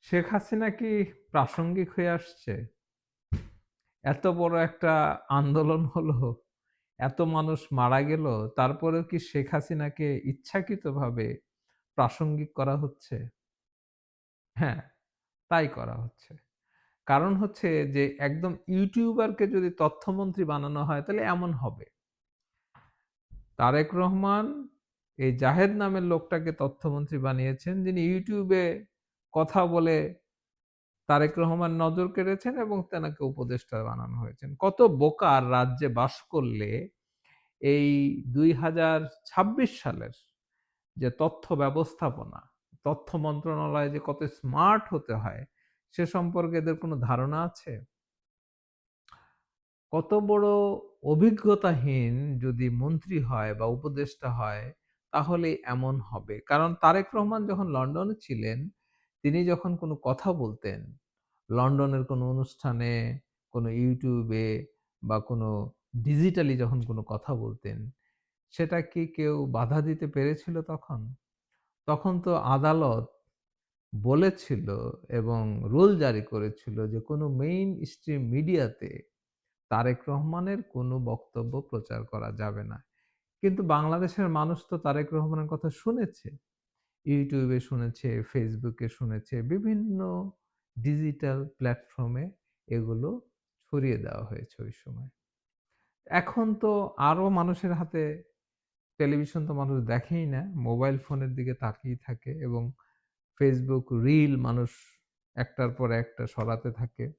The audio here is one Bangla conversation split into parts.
শেখ হাসিনা কি প্রাসঙ্গিক হয়ে আসছে? এত বড় একটা আন্দোলন হলো, এত মানুষ মারা গেল, তারপরেও কি শেখ হাসিনাকে ইচ্ছাকৃতভাবে প্রাসঙ্গিক করা হচ্ছে? হ্যাঁ, তাই করা হচ্ছে। কারণ হচ্ছে যে একদম ইউটিউবারকে যদি তথ্যমন্ত্রী বানানো হয় তাহলে এমন হবে। তারেক রহমান এই জাহেদ নামের লোকটাকে তথ্যমন্ত্রী বানিয়েছেন যিনি ইউটিউবে কথা বলে তারেক রহমান নজর কেড়েছেন এবং তেনাকে উপদেষ্টা বানানো হয়েছেন। কত বোকা আর রাজ্যে বাস করলে এই ২০২৬ সালের যে তথ্য ব্যবস্থাপনা, তথ্য মন্ত্রণালয়ে যে কত স্মার্ট হতে হয় সে সম্পর্কে এদের কোনো ধারণা আছে? কত বড় অভিজ্ঞতাহীন যদি মন্ত্রী হয় বা উপদেষ্টা হয় তাহলে এমন হবে। কারণ তারেক রহমান যখন লন্ডনে ছিলেন, তিনি যখন কোনো কথা বলতেন, লন্ডনের কোনো অনুষ্ঠানে, কোনো ইউটিউবে বা কোনো ডিজিটালি যখন কোনো কথা বলতেন, সেটা কি কেউ বাধা দিতে পেরেছিল তখন? তখন তো আদালত বলেছিল এবং রুল জারি করেছিল যে কোনো মেইন স্ট্রিম মিডিয়াতে তারেক রহমানের কোনো বক্তব্য প্রচার করা যাবে না। কিন্তু বাংলাদেশের মানুষ তো তারেক রহমানের কথা শুনেছে। ইউটিউবে শুনেছে, ফেসবুকে শুনেছে, বিভিন্ন ডিজিটাল প্ল্যাটফর্মে এগুলো ছড়িয়ে দেওয়া হয়েছে ওই সময়। এখন তো আরো মানুষের হাতে টেলিভিশন তো মানুষ দেখেই না। মোবাইল ফোনের দিকে তাকিয়ে থাকে এবং ফেসবুক রিল মানুষ একটার পর একটা সরাতে থাকে।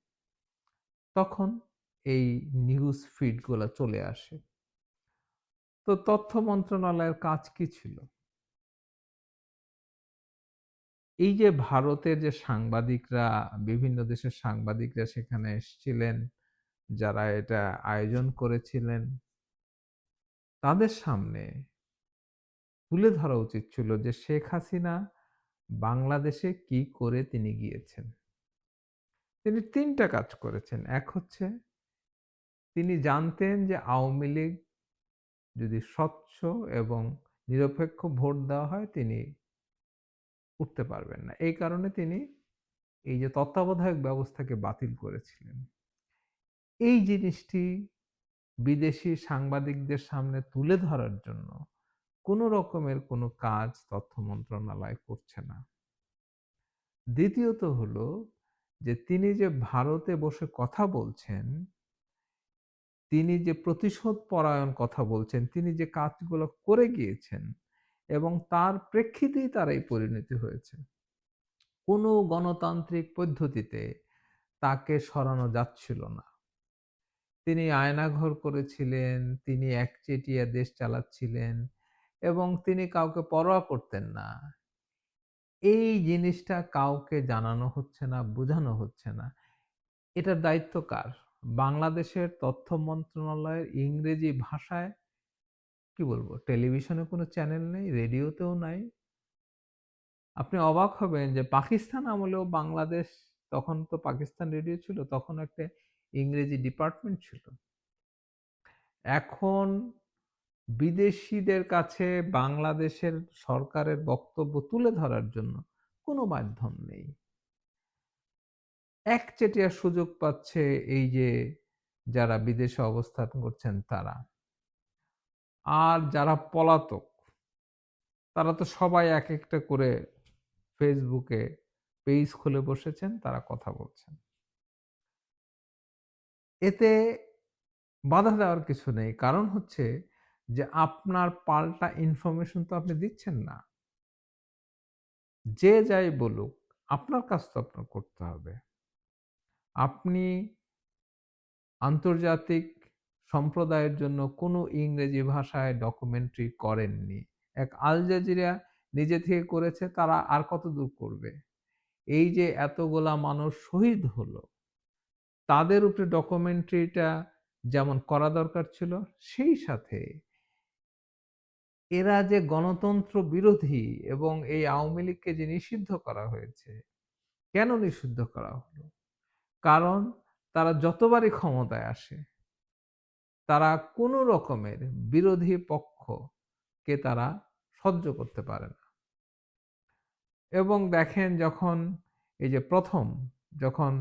তখন এই নিউজ ফিড গুলা চলে আসে। তো তথ্য মন্ত্রণালয়ের কাজ কি ছিল? এই যে ভারতের যে সাংবাদিকরা, বিভিন্ন দেশের সাংবাদিকরা সেখানে এসছিলেন, যারা এটা আয়োজন করেছিলেন, তাদের সামনে তুলে ধরা উচিত ছিল যে শেখ হাসিনা বাংলাদেশে কি করে তিনি গিয়েছেন। তিনি ৩ টা কাজ করেছেন। এক হচ্ছে তিনি জানতেন যে আওয়ামী লীগ যদি স্বচ্ছ এবং নিরপেক্ষ ভোট দেওয়া হয় তিনি উঠতে পারবেন না। এই কারণে তিনি এই যে তত্ত্বাবধায়ক ব্যবস্থাকে বাতিল করেছিলেন। এই জিনিসটি বিদেশি সাংবাদিকদের সামনে তুলে ধরার জন্য কোন রকমের কোনো কাজ তথ্য মন্ত্রণালয় করছে না। দ্বিতীয়ত হলো যে তিনি যে ভারতে বসে কথা বলছেন, তিনি যে প্রতিশোধ পরায়ণ কথা বলছেন, তিনি যে কাজগুলো করে গিয়েছেন এবং তার প্রেক্ষিতেই তার এই পরিণতি হয়েছে। কোনো গণতান্ত্রিক পদ্ধতিতে তাকে সরানো যাচ্ছিল না। তিনি আয়নাঘর করেছিলেন, তিনি একচেটিয়া দেশ চালাচ্ছিলেন এবং তিনি কাউকে পরোয়া করতেন না। এই জিনিসটা কাউকে জানানো হচ্ছে না, বোঝানো হচ্ছে না। এটার দায়িত্ব কার? বাংলাদেশের তথ্য মন্ত্রণালয়ের ইংরেজি ভাষায় কি বলবো? টেলিভিশনে কোনো চ্যানেল নেই, রেডিওতেও নাই। আপনি অবাক হবেন যে পাকিস্তান আমলেও বাংলাদেশ তখন তো পাকিস্তান রেডিও ছিল, তখন একটা ইংরেজি ডিপার্টমেন্ট ছিল। এখন বিদেশীদের কাছে বাংলাদেশের সরকারের বক্তব্য তুলে ধরার জন্য কোনো মাধ্যম নেই। একচেটিয়া সুযোগ পাচ্ছে এই যে যারা বিদেশে অবস্থান করছেন তারা। আর যারা পলাতক তারা তো সবাই একেকটা করে ফেসবুকে পেজ খুলে বসেছেন, তারা কথা বলছেন। এতে বাধা দেওয়ার কিছু নেই। কারণ হচ্ছে যে আপনার পাল্টা ইনফরমেশন তো আপনি দিচ্ছেন না। যে যাই বলুক, আপনার কাজ তো আপনার করতে হবে। আপনি আন্তর্জাতিক সম্প্রদায়ের জন্য কোনো ইংরেজি ভাষায় ডকুমেন্টারি করেননি। এক আল জাজিরা নিজে থেকে করেছে, তারা আর কতদূর করবে? এই যে এতগুলা মানুষ শহীদ হলো, তাদের উপরে ডকুমেন্টারিটা যেমন করা দরকার ছিল, সেই সাথে এরা যে গণতন্ত্র বিরোধী এবং এই আওয়ামী লীগকে যে নিষিদ্ধ করা হয়েছে, কেন নিষিদ্ধ করা হলো? কারণ তারা যতবারই ক্ষমতায় আসে তারা কোনো রকমের বিরোধী পক্ষকে তারা সহ্য করতে পারে না। এবং দেখেন যখন এই যে ১ম যখন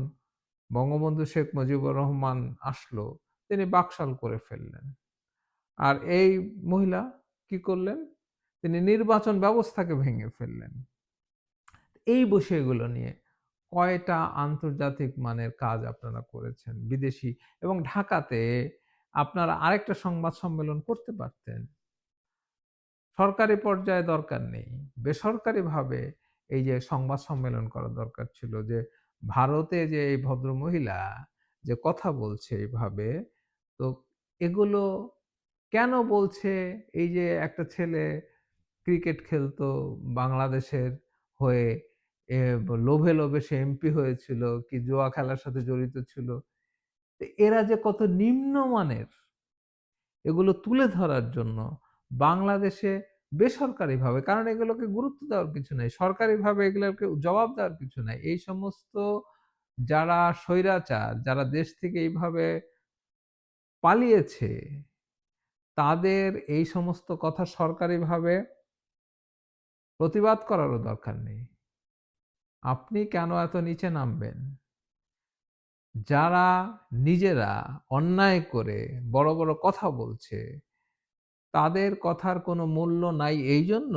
বঙ্গবন্ধু শেখ মুজিবুর রহমান আসলো, তিনি বাকশাল করে ফেললেন। আর এই মহিলা কি করলেন? তিনি নির্বাচন ব্যবস্থাকে ভেঙে ফেললেন। এই বিষয়গুলো নিয়ে কয়টা আন্তর্জাতিক মানের কাজ আপনারা করেছেন? বিদেশি এবং ঢাকাতে আপনারা আরেকটা সংবাদ সম্মেলন করতে পারতেন। সরকারি পর্যায়ে দরকার নেই। বেসরকারিভাবে এই যে সংবাদ সম্মেলন করা দরকার ছিল যে, ভারতে যে এই ভদ্রমহিলা যে কথা বলছে এইভাবে, তো এগুলো কেন বলছে? এই যে একটা ছেলে ক্রিকেট খেলতো বাংলাদেশের হয়ে, লোভে, লোভে সে এমপি হয়েছিল, কি জুয়া খেলার সাথে জড়িত ছিল। তো এরা যে কত নিম্নমানের, এগুলো তুলে ধরার জন্য বাংলাদেশে বেসরকারিভাবে, কারণ এগুলোকে গুরুত্ব দেওয়ার কিছু নাই। সরকারিভাবে এগুলোকে জবাব দেওয়ার কিছু নাই। এই সমস্ত যারা স্বৈরাচার, যারা দেশ থেকে এইভাবে পালিয়েছে, তাদের এই সমস্ত কথা সরকারিভাবে প্রতিবাদ করারও দরকার নেই। আপনি কেন এত নিচে নামবেন? যারা নিজেরা অন্যায় করে বড়, বড় কথা বলছে, তাদের কথার কোনো মূল্য নাই এইজন্য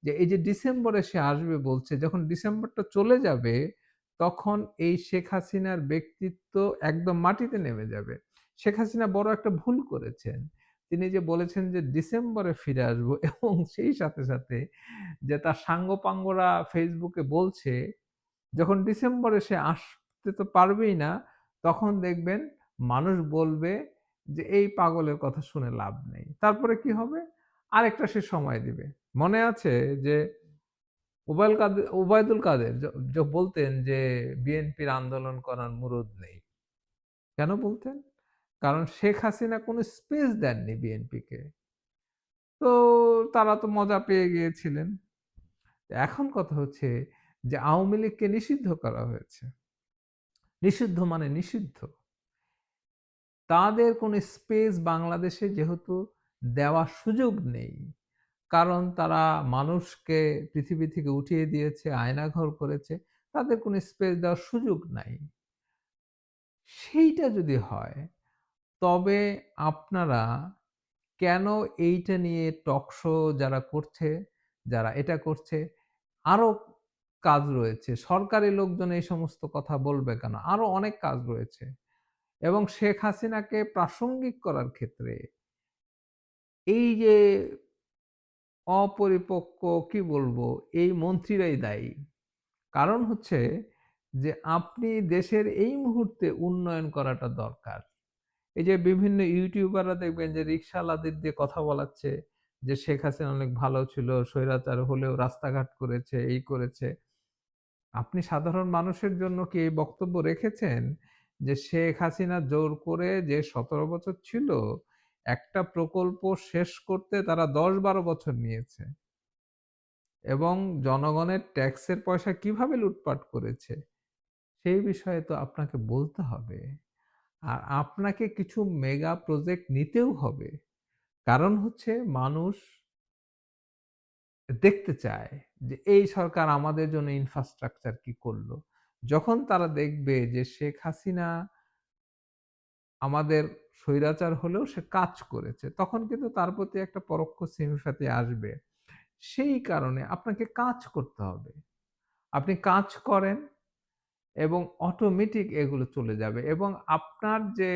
যে এই যে ডিসেম্বরে সে আসবে বলছে, যখন ডিসেম্বরটা চলে যাবে তখন এই শেখ হাসিনার ব্যক্তিত্ব একদম মাটিতে নেমে যাবে। শেখ হাসিনা বড় একটা ভুল করেছেন। তিনি যে বলেছেন যে ডিসেম্বরে ফিরে আসবো এবং সেই সাথে, সাথে যে তার সাঙ্গপাঙ্গরা ফেসবুকে বলছে যখন ডিসেম্বরে সে আসতে তো পারবেই না, তখন দেখবেন মানুষ বলবে যে, "এই পাগলের কথা শুনে লাভ নেই।" তারপরে কি হবে? আরেকটা সে সময় দিবে। মনে আছে যে ওবায়দুল কাদের বলতেন যে, "বিএনপির আন্দোলন করার মুরুদ নেই।" কেন বলতেন? কারণ শেখ হাসিনা কোনো স্পেস দেননি বিএনপিকে। তো তারা তো মজা পেয়ে গিয়েছিলেন। এখন কথা হচ্ছে যে আওয়ামী লীগকে নিষিদ্ধ করা হয়েছে। নিষিদ্ধ মানে নিষিদ্ধ। তাদের কোনো স্পেস বাংলাদেশে যেহেতু দেওয়ার সুযোগ নেই। কারণ তারা মানুষকে পৃথিবী থেকে উঠিয়ে দিয়েছে, আয়নাঘর করেছে। তাদের কোনো স্পেস দেওয়ার সুযোগ নাই। সেইটা যদি হয়, তবে আপনারা কেন এইটা নিয়ে টক শো যারা করছে, যারা এটা করছে, আরো কাজ রয়েছে। সরকারি লোকজন এই সমস্ত কথা বলবে কেন? আরো অনেক কাজ রয়েছে। এবং শেখ হাসিনাকে প্রাসঙ্গিক করার ক্ষেত্রে এই যে অপরিপক্ক, কি বলবো, এই মন্ত্রীরাই দায়ী। কারণ হচ্ছে যে আপনি দেশের এই মুহূর্তে উন্নয়ন করাটা দরকার। এই যে বিভিন্ন ইউটিউবাররা দেখবেন যে রিক্শাওয়ালাদের দিয়ে কথা বলাচ্ছে যে শেখ হাসিনা অনেক ভালো ছিল, স্বৈরাচার হলেও রাস্তাঘাট করেছে, এই করেছে। আপনি সাধারণ মানুষের জন্য কি এই বক্তব্য রেখেছেন যে শেখ হাসিনা জোর করে যে ১৭ বছর ছিল, একটা প্রকল্প শেষ করতে তারা ১০-১২ বছর নিয়েছে এবং জনগণের ট্যাক্সের পয়সা কিভাবে লুটপাট করেছে সেই বিষয়ে তো আপনাকে বলতে হবে। আর আপনাকে কিছু মেগা প্রজেক্ট নিতেও হবে। কারণ হচ্ছে মানুষ দেখতে চায় যে এই সরকার আমাদের জন্য ইনফ্রাস্ট্রাকচার কি করলো। যখন তারা দেখবে যে শেখ হাসিনা আমাদের স্বৈরাচার হলেও সে কাজ করেছে, তখন কিন্তু তার প্রতি একটা পরোক্ষ সিম্প্যাথি আসবে। সেই কারণে আপনাকে কাজ করতে হবে। আপনি কাজ করেন এবং অটোমেটিক এগুলো চলে যাবে এবং আপনার যে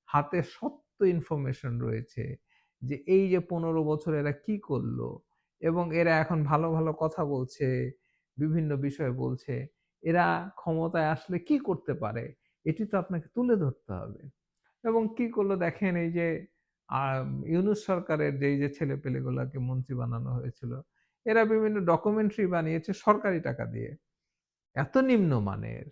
হাতে সত্য ইনফরমেশন রয়েছে যে এই যে ১৫ বছর এরা কি করলো এবং এরা এখন ভালো, ভালো কথা বলছে, বিভিন্ন বিষয় বলছে। এরা ক্ষমতায় আসলে কি করতে পারে? এটি তো আপনাকে তুলে ধরতে হবে। এবং কি করলো দেখেন এই যে আ ইউনূস সরকারের যে এই যে ছেলেপেলেগুলাকে মন্ত্রী বানানো হয়েছিল, এরা বিভিন্ন ডকুমেন্টারি বানিয়েছে সরকারি টাকা দিয়ে। এত নিম্নমানের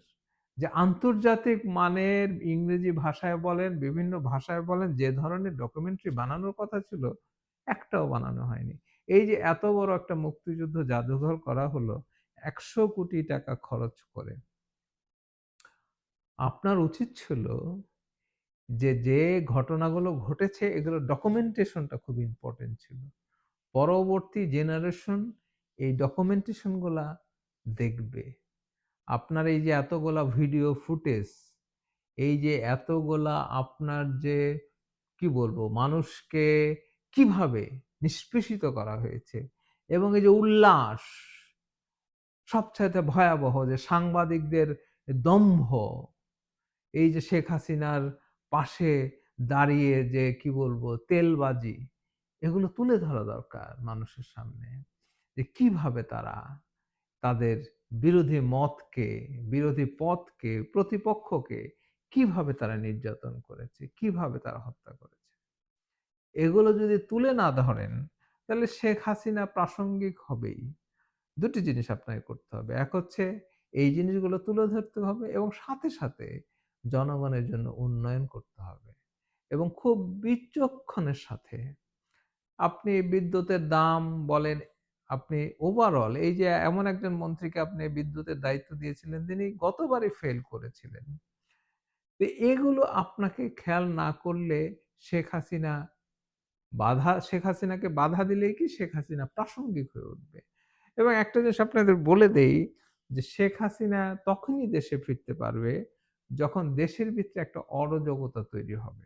যে আন্তর্জাতিক মানের ইংরেজি ভাষায় বলেন, বিভিন্ন ভাষায় বলেন, যে ধরনের ডকুমেন্টারি বানানোর কথা ছিল, একটাও বানানো হয়নি। এই যে এত বড় একটা মুক্তিযুদ্ধ জাদুঘর করা হলো ৳১০০ কোটি খরচ করে। আপনার উচিত ছিল যে ঘটনাগুলো ঘটেছে এগুলোর ডকুমেন্টেশনটা খুব ইম্পোর্টেন্ট ছিল। পরবর্তী জেনারেশন এই ডকুমেন্টেশন গুলা দেখবে। আপনার এই যে এতগুলা ভিডিও ফুটেজ, এই যে এতগুলা আপনার যে কি বলবো মানুষকে কিভাবে নিষ্পেষিত করা হয়েছে এবং এই যে উল্লাস সবচাইতে ভয়াবহ যে সাংবাদিকদের দম্ভ, এই যে শেখ হাসিনার পাশে দাঁড়িয়ে যে কি বলবো তেলবাজি, এগুলো তুলে ধরা দরকার মানুষের সামনে। যে কিভাবে তারা তাদের বিরোধী মতকে, বিরোধী পথকে, প্রতিপক্ষকে কিভাবে তারা নির্যাতন করেছে, কিভাবে তারা হত্যা করেছে। এগুলো যদি তুলে না ধরেন, তাহলে শেখ হাসিনা প্রাসঙ্গিক হবেই। ২ টি জিনিস আপনাকে করতে হবে। এক হচ্ছে এই জিনিসগুলো তুলে ধরতে হবে এবং সাথে, সাথে জনগণের জন্য উন্নয়ন করতে হবে এবং খুব বিচক্ষণের সাথে আপনি বিদ্যুতের দাম বলেন, আপনি ওভারঅল এই যে এমন একজন মন্ত্রীকে আপনি বিদ্যুতের দায়িত্ব দিয়েছিলেন, তিনি গতবারই ফেল করেছিলেন। তো এগুলো আপনাকে খেয়াল না করলে শেখ হাসিনা শেখ হাসিনাকে বাধা দিলেই কি শেখ হাসিনা প্রাসঙ্গিক হয়ে উঠবে। এবং একটা জিনিস আপনাদের বলে দেই যে শেখ হাসিনা তখনই দেশে ফিরতে পারবে যখন দেশের ভিতরে একটা অরাজকতা তৈরি হবে।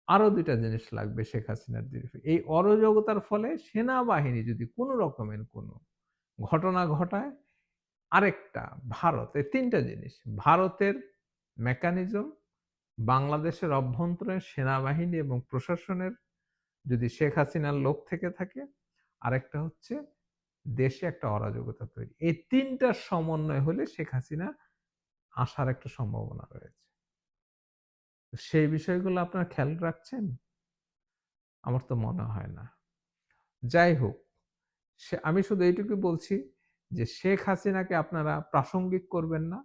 আরো ২ টা জিনিস লাগবে শেখ হাসিনার দিকে। এই অরাজকতার ফলে সেনাবাহিনী যদি কোন রকমের কোনো ঘটনা ঘটায়, আরেকটা ভারত, এই ৩ টা জিনিস। ভারতের মেকানিজম, বাংলাদেশের অভ্যন্তরে সেনাবাহিনী এবং প্রশাসনের যদি শেখ হাসিনার লোক থেকে থাকে, আরেকটা হচ্ছে দেশে একটা অরাজকতা তৈরি। এই ৩ টার সমন্বয় হলে শেখ হাসিনা আসার একটা সম্ভাবনা রয়েছে। তো সেই বিষয়গুলো আপনারা খেয়াল রাখছেন? আমার তো মনে হয় না। যাই হোক, আমি শুধু এইটুকুই বলছি যে শেখ হাসিনাকে আপনারা প্রাসঙ্গিক করবেন না।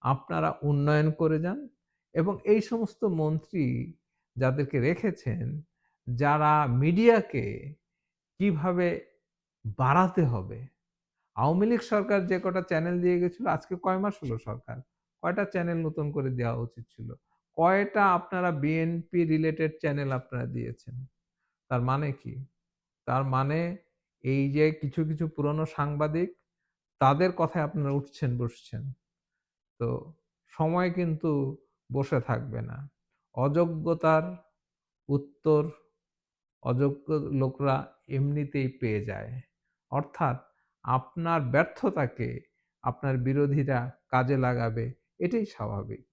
আপনারা উন্নয়ন করে যান এবং এই সমস্ত মন্ত্রী যাদেরকে রেখেছেন, যারা মিডিয়াকে কিভাবে বাড়াতে হবে। আওয়ামী লীগ সরকার যে কটা চ্যানেল দিয়ে গেছিল, আজকে কয় মাস হলো সরকার? কয়টা চ্যানেল নতুন করে দেওয়া উচিত ছিল? কয়টা আপনারা বিএনপি রিলেটেড চ্যানেল আপনারা দিয়েছেন? তার মানে কি? তার মানে এই যে কিছু, কিছু পুরনো সাংবাদিক তাদের কথায় আপনারা উঠছেন, বসছেন। তো সময় কিন্তু বসে থাকবে না। অযোগ্যতার উত্তর অযোগ্য লোকরা এমনিতেই পেয়ে যায়। অর্থাৎ আপনার ব্যর্থতাকে আপনার বিরোধীরা কাজে লাগাবে, এটাই স্বাভাবিক।